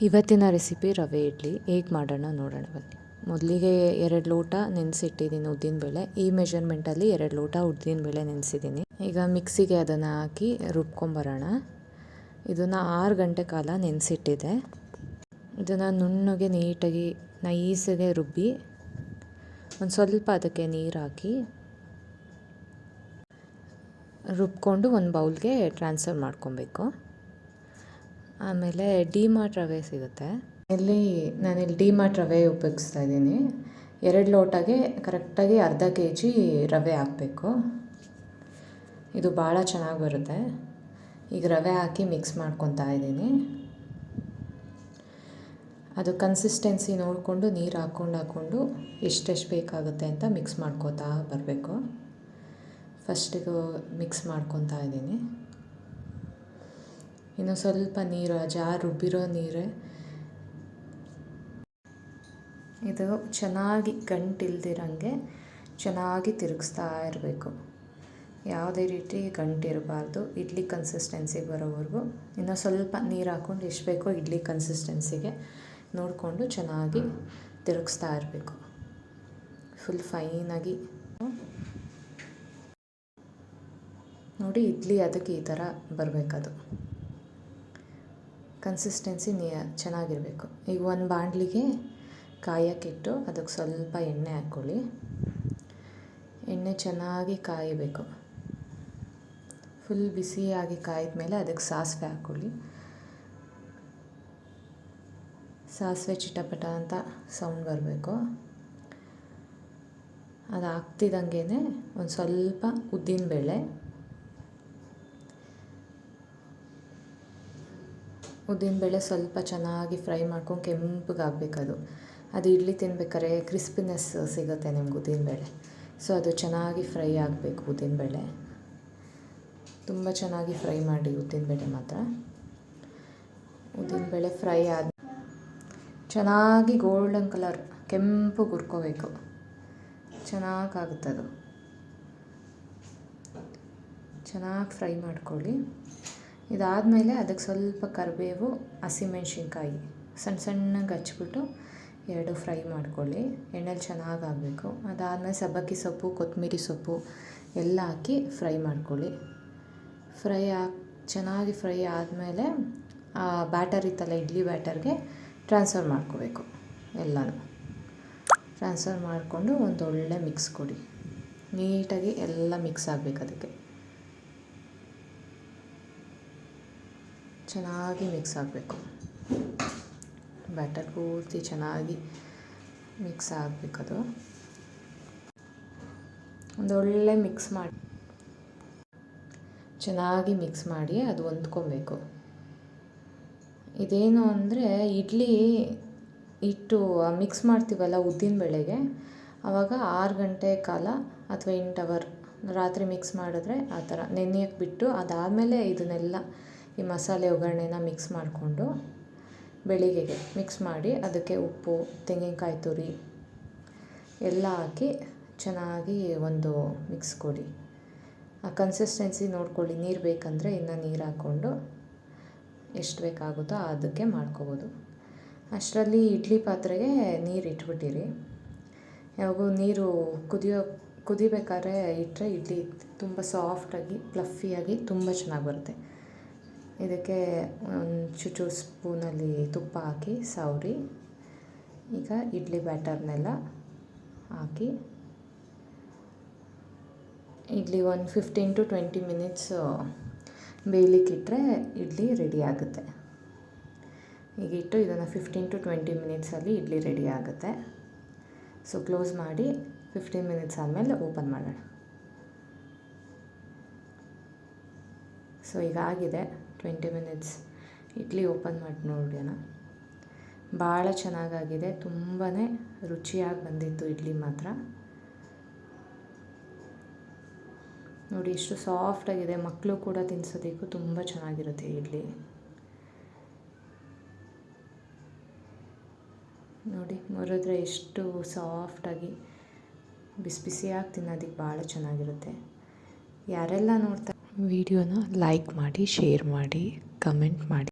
ಇವತ್ತಿನ ರೆಸಿಪಿ ರವೆ ಇಡ್ಲಿ ಹೇಗೆ ಮಾಡೋಣ ನೋಡೋಣ ಬನ್ನಿ. ಮೊದಲಿಗೆ 2 ಲೋಟ ನೆನೆಸಿಟ್ಟಿದ್ದೀನಿ ಉದ್ದಿನಬೇಳೆ. ಈ ಮೆಷರ್ಮೆಂಟಲ್ಲಿ 2 ಲೋಟ ಉದ್ದಿನಬೇಳೆ ನೆನೆಸಿದ್ದೀನಿ. ಈಗ ಮಿಕ್ಸಿಗೆ ಅದನ್ನು ಹಾಕಿ ರುಬ್ಕೊಂಬರೋಣ. ಇದನ್ನು 6 ಗಂಟೆ ಕಾಲ ನೆನೆಸಿಟ್ಟಿದೆ. ಇದನ್ನು ನುಣ್ಣಗೆ ನೀಟಾಗಿ ನೈಸಾಗೆ ರುಬ್ಬಿ ಒಂದು ಸ್ವಲ್ಪ ಅದಕ್ಕೆ ನೀರು ಹಾಕಿ ರುಬ್ಕೊಂಡು ಒಂದು ಬೌಲ್ಗೆ ಟ್ರಾನ್ಸ್ಫರ್ ಮಾಡ್ಕೊಬೇಕು. ಆಮೇಲೆ ಡಿಮಾರ್ಟ್ ರವೆ ಸಿಗುತ್ತೆ. ನಾನಿಲ್ಲಿ ಡಿಮಾರ್ಟ್ ರವೆ ಉಪಯೋಗಿಸ್ತಾ ಇದ್ದೀನಿ. 2 ಲೋಟಗೆ ಕರೆಕ್ಟಾಗಿ ಅರ್ಧ kg ರವೆ ಹಾಕಬೇಕು. ಇದು ಭಾಳ ಚೆನ್ನಾಗಿ ಬರುತ್ತೆ. ಈಗ ರವೆ ಹಾಕಿ ಮಿಕ್ಸ್ ಮಾಡ್ಕೊತಾ ಇದ್ದೀನಿ. ಅದು ಕನ್ಸಿಸ್ಟೆನ್ಸಿ ನೋಡಿಕೊಂಡು ನೀರು ಹಾಕ್ಕೊಂಡು ಎಷ್ಟೆಷ್ಟು ಬೇಕಾಗುತ್ತೆ ಅಂತ ಮಿಕ್ಸ್ ಮಾಡ್ಕೋತಾ ಬರಬೇಕು. ಫಸ್ಟಿಗೆ ಮಿಕ್ಸ್ ಮಾಡ್ಕೊತಾ ಇದ್ದೀನಿ. ಇನ್ನು ಸ್ವಲ್ಪ ನೀರು, ಜಾರ್ ರುಬ್ಬಿರೋ ನೀರೇ. ಇದು ಚೆನ್ನಾಗಿ ಗಂಟಿಲ್ದಿರಂಗೆ ಚೆನ್ನಾಗಿ ತಿರುಗಿಸ್ತಾ ಇರಬೇಕು. ಯಾವುದೇ ರೀತಿ ಗಂಟಿರಬಾರ್ದು. ಇಡ್ಲಿ ಕನ್ಸಿಸ್ಟೆನ್ಸಿಗೆ ಬರೋವರೆಗೂ ಇನ್ನು ಸ್ವಲ್ಪ ನೀರು ಹಾಕ್ಕೊಂಡು ಎಷ್ಟು ಬೇಕೋ ಇಡ್ಲಿ ಕನ್ಸಿಸ್ಟೆನ್ಸಿಗೆ ನೋಡಿಕೊಂಡು ಚೆನ್ನಾಗಿ ತಿರುಗಿಸ್ತಾ ಇರಬೇಕು. ಫುಲ್ ಫೈನಾಗಿ ನೋಡಿ, ಇಡ್ಲಿ ಅದಕ್ಕೆ ಈ ಥರ ಬರಬೇಕದು. ಕನ್ಸಿಸ್ಟೆನ್ಸಿ ಚೆನ್ನಾಗಿರಬೇಕು. ಈಗ ಒಂದು ಬಾಣಲಿಗೆ ಕಾಯಕ್ಕಿಟ್ಟು ಅದಕ್ಕೆ ಸ್ವಲ್ಪ ಎಣ್ಣೆ ಹಾಕ್ಕೊಳ್ಳಿ. ಎಣ್ಣೆ ಚೆನ್ನಾಗಿ ಕಾಯಬೇಕು. ಫುಲ್ ಬಿಸಿಯಾಗಿ ಕಾಯ್ದ ಮೇಲೆ ಅದಕ್ಕೆ ಸಾಸಿವೆ ಹಾಕ್ಕೊಳ್ಳಿ. ಸಾಸಿವೆ ಚಿಟಪಟ ಅಂತ ಸೌಂಡ್ ಬರಬೇಕು. ಅದು ಹಾಕ್ತಿದ್ದಂಗೆ ಒಂದು ಸ್ವಲ್ಪ ಉದ್ದಿನಬೇಳೆ ಸ್ವಲ್ಪ ಚೆನ್ನಾಗಿ ಫ್ರೈ ಮಾಡ್ಕೊಂಡು ಕೆಂಪಗಾಗಬೇಕದು. ಅದು ಇಡ್ಲಿ ತಿನ್ಬೇಕಾದ್ರೆ ಕ್ರಿಸ್ಪಿನೆಸ್ ಸಿಗುತ್ತೆ ನಿಮ್ಗೆ ಉದ್ದಿನಬೇಳೆ. ಸೊ ಅದು ಚೆನ್ನಾಗಿ ಫ್ರೈ ಆಗಬೇಕು. ಉದ್ದಿನಬೇಳೆ ತುಂಬ ಚೆನ್ನಾಗಿ ಫ್ರೈ ಮಾಡಿ. ಉದ್ದಿನಬೇಳೆ ಮಾತ್ರ ಉದ್ದಿನಬೇಳೆ ಫ್ರೈ ಚೆನ್ನಾಗಿ ಗೋಲ್ಡನ್ ಕಲರ್ ಕೆಂಪು ಹುರ್ಕೋಬೇಕು. ಚೆನ್ನಾಗಾಗುತ್ತದು. ಚೆನ್ನಾಗಿ ಫ್ರೈ ಮಾಡ್ಕೊಳ್ಳಿ. ಇದಾದಮೇಲೆ ಅದಕ್ಕೆ ಸ್ವಲ್ಪ ಕರಿಬೇವು, ಹಸಿಮೆಣ್ಸಿನ್ಕಾಯಿ ಸಣ್ಣಗೆ ಹಚ್ಬಿಟ್ಟು 2 ಫ್ರೈ ಮಾಡ್ಕೊಳ್ಳಿ. ಎಣ್ಣೆಲಿ ಚೆನ್ನಾಗಾಗಬೇಕು. ಅದಾದಮೇಲೆ ಸಬ್ಬಕ್ಕಿ ಸೊಪ್ಪು, ಕೊತ್ತಂಬರಿ ಸೊಪ್ಪು ಎಲ್ಲ ಹಾಕಿ ಫ್ರೈ ಮಾಡ್ಕೊಳ್ಳಿ. ಚೆನ್ನಾಗಿ ಫ್ರೈ ಆದಮೇಲೆ ಆ ಬ್ಯಾಟರ್ ಇತ್ತಲ್ಲ, ಇಡ್ಲಿ ಬ್ಯಾಟರ್ಗೆ ಟ್ರಾನ್ಸ್ಫರ್ ಮಾಡ್ಕೋಬೇಕು. ಎಲ್ಲನೂ ಟ್ರಾನ್ಸ್ಫರ್ ಮಾಡಿಕೊಂಡು ಒಂದೊಳ್ಳೆ ಮಿಕ್ಸ್ ಕೊಡಿ. ನೀಟಾಗಿ ಎಲ್ಲ ಮಿಕ್ಸ್ ಆಗಬೇಕು. ಅದಕ್ಕೆ ಚೆನ್ನಾಗಿ ಮಿಕ್ಸ್ ಆಗಬೇಕು. ಬ್ಯಾಟರ್ ಪೂರ್ತಿ ಚೆನ್ನಾಗಿ ಮಿಕ್ಸ್ ಆಗಬೇಕದು. ಒಂದೊಳ್ಳೆ ಚೆನ್ನಾಗಿ ಮಿಕ್ಸ್ ಮಾಡಿ ಅದು ಹೊಂದ್ಕೊಬೇಕು. ಇದೇನು ಅಂದರೆ ಇಡ್ಲಿ ಹಿಟ್ಟು ಮಿಕ್ಸ್ ಮಾಡ್ತೀವಲ್ಲ ಉದ್ದಿನಬೇಳೆಗೆ, ಆವಾಗ 6 ಗಂಟೆ ಕಾಲ ಅಥವಾ 8 ಅವರ್ ರಾತ್ರಿ ಮಿಕ್ಸ್ ಮಾಡಿದ್ರೆ ಆ ಥರ ನೆನೆಯಕ್ಕೆ ಬಿಟ್ಟು, ಅದಾದಮೇಲೆ ಇದನ್ನೆಲ್ಲ ಈ ಮಸಾಲೆ ಒಗ್ಗರಣೆನ ಮಿಕ್ಸ್ ಮಾಡಿಕೊಂಡು ಬೆಳಿಗ್ಗೆಗೆ ಮಿಕ್ಸ್ ಮಾಡಿ ಅದಕ್ಕೆ ಉಪ್ಪು, ತೆಂಗಿನಕಾಯಿ ತುರಿ ಎಲ್ಲ ಹಾಕಿ ಚೆನ್ನಾಗಿ ಒಂದು ಮಿಕ್ಸ್ ಕೊಡಿ. ಆ ಕನ್ಸಿಸ್ಟೆನ್ಸಿ ನೋಡ್ಕೊಳ್ಳಿ. ನೀರು ಬೇಕಂದರೆ ಇನ್ನು ನೀರು ಹಾಕ್ಕೊಂಡು ಎಷ್ಟು ಬೇಕಾಗುತ್ತೋ ಅದಕ್ಕೆ ಮಾಡ್ಕೋಬೋದು. ಅಷ್ಟರಲ್ಲಿ ಇಡ್ಲಿ ಪಾತ್ರೆಗೆ ನೀರು ಇಟ್ಬಿಟ್ಟಿರಿ. ಯಾವಾಗೂ ನೀರು ಕುದಿಬೇಕಾದ್ರೆ ಇಟ್ಟರೆ ಇಡ್ಲಿ ತುಂಬ ಸಾಫ್ಟಾಗಿ ಫ್ಲಫಿಯಾಗಿ ತುಂಬ ಚೆನ್ನಾಗಿ ಬರುತ್ತೆ. ಇದಕ್ಕೆ ಒಂದು ಚೂರು ಸ್ಪೂನಲ್ಲಿ ತುಪ್ಪ ಹಾಕಿ ಸವರಿ ಈಗ ಇಡ್ಲಿ ಬ್ಯಾಟರ್ನೆಲ್ಲ ಹಾಕಿ ಇಡ್ಲಿ ಒಂದು 15 to 20 ಮಿನಿಟ್ಸ್ ಬೇಯಲಿಕ್ಕಿಟ್ರೆ ಇಡ್ಲಿ ರೆಡಿ ಆಗುತ್ತೆ. ಈಗ ಇಟ್ಟು ಇದನ್ನು 15 to 20 ಮಿನಿಟ್ಸಲ್ಲಿ ಇಡ್ಲಿ ರೆಡಿ ಆಗುತ್ತೆ. ಸೊ ಕ್ಲೋಸ್ ಮಾಡಿ 15 ಮಿನಿಟ್ಸ್ ಆದಮೇಲೆ ಓಪನ್ ಮಾಡೋಣ. ಸೊ ಈಗ ಆಗಿದೆ 20 ಮಿನಿಟ್ಸ್. ಇಡ್ಲಿ ಓಪನ್ ಮಾಡಿ ನೋಡೋಣ. ಭಾಳ ಚೆನ್ನಾಗಾಗಿದೆ. ತುಂಬಾ ರುಚಿಯಾಗಿ ಬಂದಿತ್ತು ಇಡ್ಲಿ ಮಾತ್ರ. ನೋಡಿ ಎಷ್ಟು ಸಾಫ್ಟಾಗಿದೆ. ಮಕ್ಕಳು ಕೂಡ ತಿನ್ಸೋದಕ್ಕೂ ತುಂಬ ಚೆನ್ನಾಗಿರುತ್ತೆ ಇಡ್ಲಿ. ನೋಡಿ ಮುರಿದ್ರೆ ಎಷ್ಟು ಸಾಫ್ಟಾಗಿ ಬಿಸಿ ಬಿಸಿಯಾಗಿ ತಿನ್ನೋದಕ್ಕೆ ಭಾಳ ಚೆನ್ನಾಗಿರುತ್ತೆ. ಯಾರೆಲ್ಲ ನೋಡ್ತಾ ವಿಡಿಯೋನ ಲೈಕ್ ಮಾಡಿ, ಶೇರ್ ಮಾಡಿ, ಕಮೆಂಟ್ ಮಾಡಿ.